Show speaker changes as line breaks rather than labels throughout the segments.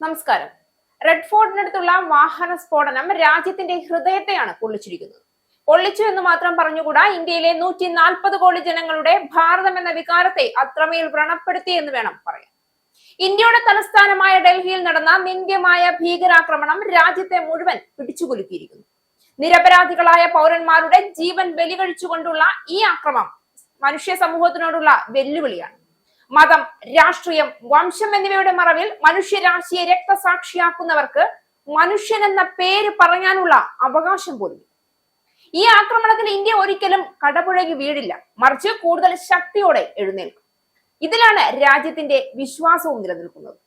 നമസ്കാരം. റെഡ് ഫോർട്ടിനടുത്തുള്ള വാഹന സ്ഫോടനം രാജ്യത്തിന്റെ ഹൃദയത്തെയാണ് പൊള്ളിച്ചിരിക്കുന്നത്. പൊള്ളിച്ചു എന്ന് മാത്രം പറഞ്ഞുകൂടാ, ഇന്ത്യയിലെ 140 കോടി ജനങ്ങളുടെ ഭാരതം എന്ന വികാരത്തെ അത്രമേൽ വ്രണപ്പെടുത്തി എന്ന് വേണം പറയാൻ. ഇന്ത്യയുടെ തലസ്ഥാനമായ ഡൽഹിയിൽ നടന്ന നിന്ദ്യമായ ഭീകരാക്രമണം രാജ്യത്തെ മുഴുവൻ പിടിച്ചുകുലുക്കിയിരിക്കുന്നു. നിരപരാധികളായ പൗരന്മാരുടെ ജീവൻ ബലികഴിച്ചുകൊണ്ടുള്ള ഈ ആക്രമണം മനുഷ്യ സമൂഹത്തിനോടുള്ള വെല്ലുവിളിയാണ്. മതം, രാഷ്ട്രീയം, വംശം എന്നിവയുടെ മറവിൽ മനുഷ്യരാശിയെ രക്തസാക്ഷിയാക്കുന്നവർക്ക് മനുഷ്യൻ എന്ന പേര് പറയാനുള്ള അവകാശം പോലും. ഈ ആക്രമണത്തിൽ ഇന്ത്യ ഒരിക്കലും കടപുഴകി വീഴില്ല, മറിച്ച് കൂടുതൽ ശക്തിയോടെ എഴുന്നേൽക്കും. ഇതിലാണ് രാജ്യത്തിന്റെ വിശ്വാസവും നിലനിൽക്കുന്നത്.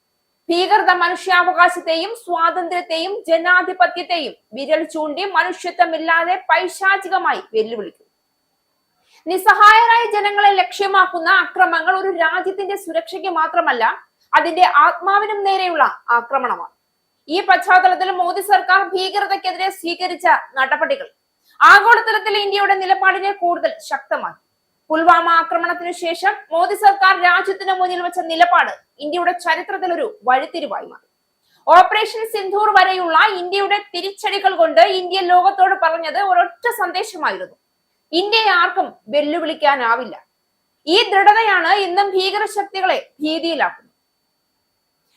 ഭീകരത മനുഷ്യാവകാശത്തെയും സ്വാതന്ത്ര്യത്തെയും ജനാധിപത്യത്തെയും വിരൽ ചൂണ്ടി മനുഷ്യത്വമില്ലാതെ പൈശാചികമായി വെല്ലുവിളിക്കും. നിസ്സഹായരായ ജനങ്ങളെ ലക്ഷ്യമാക്കുന്ന അക്രമങ്ങൾ ഒരു രാജ്യത്തിന്റെ സുരക്ഷയ്ക്ക് മാത്രമല്ല, അതിന്റെ ആത്മാവിനും നേരെയുള്ള ആക്രമണമാണ്. ഈ പശ്ചാത്തലത്തിൽ മോദി സർക്കാർ ഭീകരതയ്ക്കെതിരെ സ്വീകരിച്ച നടപടികൾ ആഗോളതലത്തിൽ ഇന്ത്യയുടെ നിലപാടിനെ കൂടുതൽ ശക്തമാക്കി. പുൽവാമ ആക്രമണത്തിനു ശേഷം മോദി സർക്കാർ രാജ്യത്തിന് മുന്നിൽ വെച്ച നിലപാട് ഇന്ത്യയുടെ ചരിത്രത്തിൽ ഒരു വഴിത്തിരിവായി മാറി. ഓപ്പറേഷൻ സിന്ധൂർ വരെയുള്ള ഇന്ത്യയുടെ തിരിച്ചടികൾ കൊണ്ട് ഇന്ത്യ ലോകത്തോട് പറഞ്ഞത് ഒരൊറ്റ സന്ദേശമായിരുന്നു: ഇന്ത്യയെ ആർക്കും വെല്ലുവിളിക്കാനാവില്ല. ഈ ദൃഢതയാണ് ഇന്നും ഭീകര ശക്തികളെ ഭീതിയിലാക്കുന്നത്.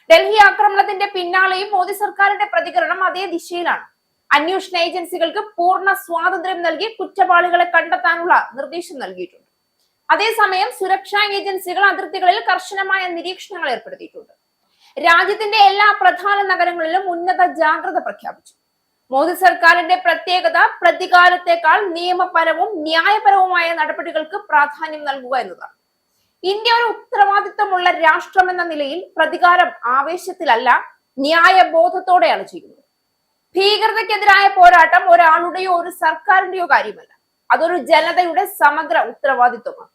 ഡൽഹി ആക്രമണത്തിന്റെ പിന്നാലെയും മോദി സർക്കാരിന്റെ പ്രതികരണം അതേ ദിശയിലാണ്. അന്വേഷണ ഏജൻസികൾക്ക് പൂർണ്ണ സ്വാതന്ത്ര്യം നൽകി കുറ്റവാളികളെ കണ്ടെത്താനുള്ള നിർദ്ദേശം നൽകിയിട്ടുണ്ട്. അതേസമയം സുരക്ഷാ ഏജൻസികൾ അതിർത്തികളിൽ കർശനമായ നിരീക്ഷണങ്ങൾ ഏർപ്പെടുത്തിയിട്ടുണ്ട്. രാജ്യത്തിന്റെ എല്ലാ പ്രധാന നഗരങ്ങളിലും ഉന്നത ജാഗ്രത പ്രഖ്യാപിച്ചു. മോദി സർക്കാരിന്റെ പ്രത്യേകത പ്രതികാരത്തെക്കാൾ നിയമപരവും ന്യായപരവുമായ നടപടികൾക്ക് പ്രാധാന്യം നൽകുക എന്നതാണ്. ഇന്ത്യ ഒരു ഉത്തരവാദിത്തമുള്ള രാഷ്ട്രം എന്ന നിലയിൽ പ്രതികാരം ആവേശത്തിലല്ല, ന്യായബോധത്തോടെയാണ് ചെയ്യുന്നത്. ഭീകരതയ്ക്കെതിരായ പോരാട്ടം ഒരാളുടെയോ ഒരു സർക്കാരിന്റെയോ കാര്യമല്ല, അതൊരു ജനതയുടെ സമഗ്ര ഉത്തരവാദിത്വമാണ്.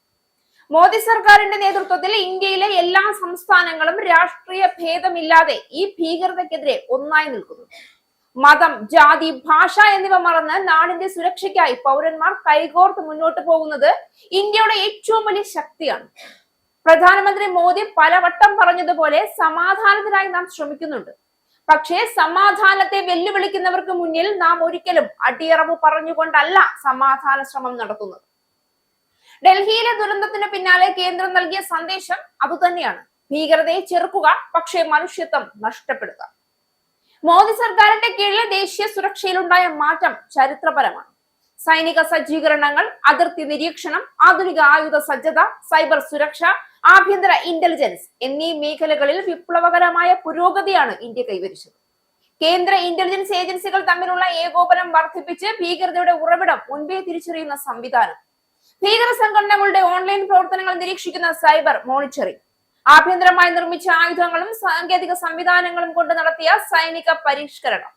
മോദി സർക്കാരിന്റെ നേതൃത്വത്തിൽ ഇന്ത്യയിലെ എല്ലാ സംസ്ഥാനങ്ങളും രാഷ്ട്രീയ ഭേദമില്ലാതെ ഈ ഭീകരതയ്ക്കെതിരെ ഒന്നായി നിൽക്കുന്നു. മതം, ജാതി, ഭാഷ എന്നിവ മറന്ന് നാടിന്റെ സുരക്ഷയ്ക്കായി പൗരന്മാർ കൈകോർത്ത് മുന്നോട്ട് പോകുന്നത് ഇന്ത്യയുടെ ഏറ്റവും വലിയ ശക്തിയാണ്. പ്രധാനമന്ത്രി മോദി പലവട്ടം പറഞ്ഞതുപോലെ സമാധാനത്തിനായി നാം ശ്രമിക്കുന്നുണ്ട്. പക്ഷേ സമാധാനത്തെ വെല്ലുവിളിക്കുന്നവർക്ക് മുന്നിൽ നാം ഒരിക്കലും അടിയറവ് പറഞ്ഞുകൊണ്ടല്ല സമാധാന ശ്രമം നടത്തുന്നത്. ഡൽഹിയിലെ ദുരന്തത്തിന് പിന്നാലെ കേന്ദ്രം നൽകിയ സന്ദേശം അതുതന്നെയാണ്: ഭീകരതയെ ചെറുക്കുക, പക്ഷേ മനുഷ്യത്വം നഷ്ടപ്പെടുക. മോദി സർക്കാരിന്റെ കീഴിൽ ദേശീയ സുരക്ഷയിലുണ്ടായ മാറ്റം ചരിത്രപരമാണ്. സൈനിക സജ്ജീകരണങ്ങൾ, അതിർത്തി നിരീക്ഷണം, ആധുനിക ആയുധ സജ്ജത, സൈബർ സുരക്ഷ, ആഭ്യന്തര ഇന്റലിജൻസ് എന്നീ മേഖലകളിൽ വിപ്ലവകരമായ പുരോഗതിയാണ് ഇന്ത്യ കൈവരിച്ചത്. കേന്ദ്ര ഇന്റലിജൻസ് ഏജൻസികൾ തമ്മിലുള്ള ഏകോപനം വർദ്ധിപ്പിച്ച് ഭീകരതയുടെ ഉറവിടം മുൻപേ തിരിച്ചറിയുന്ന സംവിധാനം, ഭീകര സംഘടനകളുടെ ഓൺലൈൻ പ്രവർത്തനങ്ങൾ നിരീക്ഷിക്കുന്ന സൈബർ മോണിറ്ററിംഗ്, ആഭ്യന്തരമായി നിർമ്മിച്ച ആയുധങ്ങളും സാങ്കേതിക സംവിധാനങ്ങളും കൊണ്ട് നടത്തിയ സൈനിക പരിഷ്കരണം,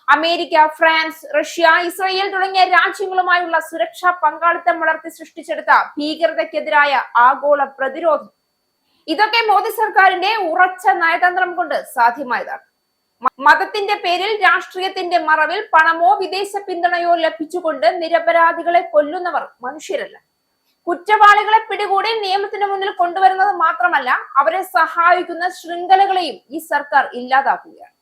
അമേരിക്ക, ഫ്രാൻസ്, റഷ്യ, ഇസ്രയേൽ തുടങ്ങിയ രാജ്യങ്ങളുമായുള്ള സുരക്ഷാ പങ്കാളിത്തം വളർത്തി സൃഷ്ടിച്ചെടുത്ത ഭീകരതയ്ക്കെതിരായ ആഗോള പ്രതിരോധം, ഇതൊക്കെ മോദി സർക്കാരിന്റെ ഉറച്ച നയതന്ത്രം കൊണ്ട് സാധ്യമായതാണ്. മതത്തിന്റെ പേരിൽ രാഷ്ട്രീയത്തിന്റെ മറവിൽ പണമോ വിദേശ പിന്തുണയോ ലഭിച്ചുകൊണ്ട് നിരപരാധികളെ കൊല്ലുന്നവർ മനുഷ്യരല്ല. കുറ്റവാളികളെ പിടികൂടി നിയമത്തിന് മുന്നിൽ കൊണ്ടുവരുന്നത് മാത്രമല്ല, അവരെ സഹായിക്കുന്ന ശൃംഖലകളെയും ഈ സർക്കാർ ഇല്ലാതാക്കുകയാണ്.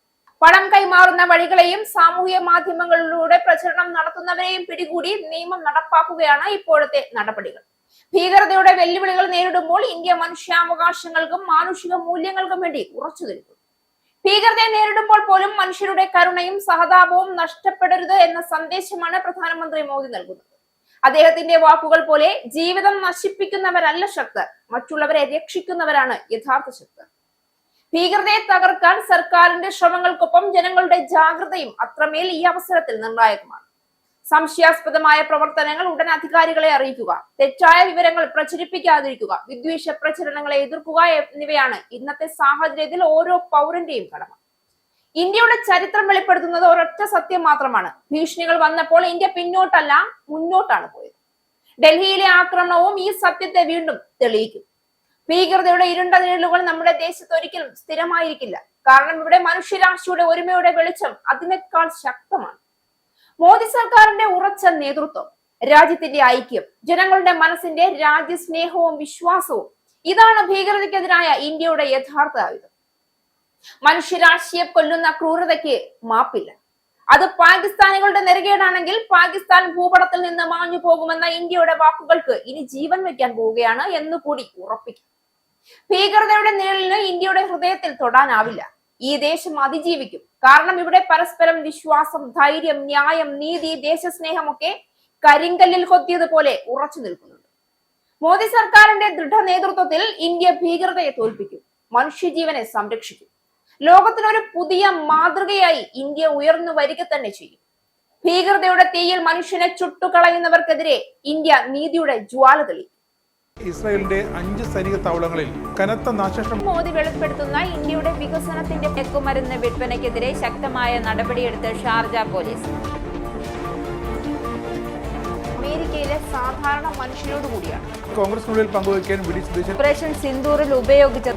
പണം കൈമാറുന്ന വഴികളെയും സാമൂഹ്യ മാധ്യമങ്ങളിലൂടെ പ്രചരണം നടത്തുന്നവരെയും പിടികൂടി നിയമം നടപ്പാക്കുകയാണ് ഇപ്പോഴത്തെ നടപടികൾ. ഭീകരതയുടെ വെല്ലുവിളികൾ നേരിടുമ്പോൾ ഇന്ത്യ മനുഷ്യാവകാശങ്ങൾക്കും മാനുഷിക മൂല്യങ്ങൾക്കും വേണ്ടി ഉറച്ചു നിൽക്കും. ഭീകരതയെ നേരിടുമ്പോൾ പോലും മനുഷ്യരുടെ കരുണയും സഹതാപവും നഷ്ടപ്പെടരുത് എന്ന സന്ദേശമാണ് പ്രധാനമന്ത്രി മോദി നൽകുന്നത്. അദ്ദേഹത്തിന്റെ വാക്കുകൾ പോലെ ജീവിതം നശിപ്പിക്കുന്നവരല്ല ശക്തർ, മറ്റുള്ളവരെ രക്ഷിക്കുന്നവരാണ് യഥാർത്ഥ ശക്തർ. ഭീകരതയെ തകർക്കാൻ സർക്കാരിന്റെ ശ്രമങ്ങൾക്കൊപ്പം ജനങ്ങളുടെ ജാഗ്രതയും അത്രമേൽ ഈ അവസരത്തിൽ നിർണായകമാണ്. സംശയാസ്പദമായ പ്രവർത്തനങ്ങൾ ഉടൻ അധികാരികളെ അറിയിക്കുക, തെറ്റായ വിവരങ്ങൾ പ്രചരിപ്പിക്കാതിരിക്കുക, വിദ്വേഷ പ്രചരണങ്ങളെ എതിർക്കുക എന്നിവയാണ് ഇന്നത്തെ സാഹചര്യത്തിൽ ഓരോ പൗരന്റെയും കടമ. ഇന്ത്യയുടെ ചരിത്രം വെളിപ്പെടുത്തുന്നത് ഒരൊറ്റ സത്യം മാത്രമാണ്: ഭീഷണികൾ വന്നപ്പോൾ ഇന്ത്യ പിന്നോട്ടല്ല, മുന്നോട്ടാണ് പോയത്. ഡൽഹിയിലെ ആക്രമണവും ഈ സത്യത്തെ വീണ്ടും തെളിയിക്കും. ഭീകരതയുടെ ഇരുണ്ട നിഴലുകൾ നമ്മുടെ ദേശത്ത് ഒരിക്കലും സ്ഥിരമായിരിക്കില്ല. കാരണം ഇവിടെ മനുഷ്യരാശിയുടെ ഒരുമയുടെ വെളിച്ചം അതിനേക്കാൾ ശക്തമാണ്. മോദി സർക്കാരിന്റെ ഉറച്ച നേതൃത്വം, രാജ്യത്തിന്റെ ഐക്യം, ജനങ്ങളുടെ മനസ്സിന്റെ രാജ്യസ്നേഹവും വിശ്വാസവും, ഇതാണ് ഭീകരതയ്ക്കെതിരായ ഇന്ത്യയുടെ യഥാർത്ഥ ആയുധം. മനുഷ്യരാശിയെ കൊല്ലുന്ന ക്രൂരതയ്ക്ക് മാപ്പില്ല. അത് പാകിസ്ഥാനികളുടെ നെറുകേടാണെങ്കിൽ പാകിസ്ഥാൻ ഭൂപടത്തിൽ നിന്ന് മാഞ്ഞു പോകുമെന്ന ഇന്ത്യയുടെ വാക്കുകൾക്ക് ഇനി ജീവൻ വെക്കാൻ പോവുകയാണ് എന്നുകൂടി ഉറപ്പിക്കും. ഭീകരതയുടെ നിഴലിന് ഇന്ത്യയുടെ ഹൃദയത്തിൽ തൊടാനാവില്ല. ഈ ദേശം അതിജീവിക്കും. കാരണം ഇവിടെ പരസ്പരം വിശ്വാസം, ധൈര്യം, ന്യായം, നീതി, ദേശസ്നേഹമൊക്കെ കരിങ്കല്ലിൽ കൊത്തിയതുപോലെ ഉറച്ചു നിൽക്കുന്നുണ്ട്. മോദി സർക്കാരിന്റെ ദൃഢ നേതൃത്വത്തിൽ ഇന്ത്യ ഭീകരതയെ തോൽപ്പിക്കും, മനുഷ്യജീവനെ സംരക്ഷിക്കും. ലോകത്തിനൊരു പുതിയ മാതൃകയായി ഇന്ത്യ ഉയർന്നു വരിക തന്നെ ചെയ്യും. ഭീകരതയുടെ തീയിൽ മനുഷ്യനെ ചുട്ടുകളയുന്നവർക്കെതിരെ ഇന്ത്യ നീതിയുടെ ജ്വാല തെളിയും.
ഇസ്രായേലിന്റെ 5 സൈനിക താവളങ്ങളിൽ കനത്ത നാശനഷ്ടം.
മോദി വെളിപ്പെടുത്തുന്ന ഇന്ത്യയുടെ വികസനത്തിന്റെ മയക്കുമരുന്ന് വിൽപ്പനയ്ക്കെതിരെ ശക്തമായ നടപടിയെടുത്ത് ഷാർജ പോലീസ്. അമേരിക്കയിലെ സാധാരണ മനുഷ്യരോട് കൂടിയാണ്
കോൺഗ്രസിനുള്ളിൽ പങ്കുവയ്ക്കാൻ വി ഡി സതീശൻ
ഓപ്പറേഷൻ സിന്ദൂറിൽ ഉപയോഗിച്ച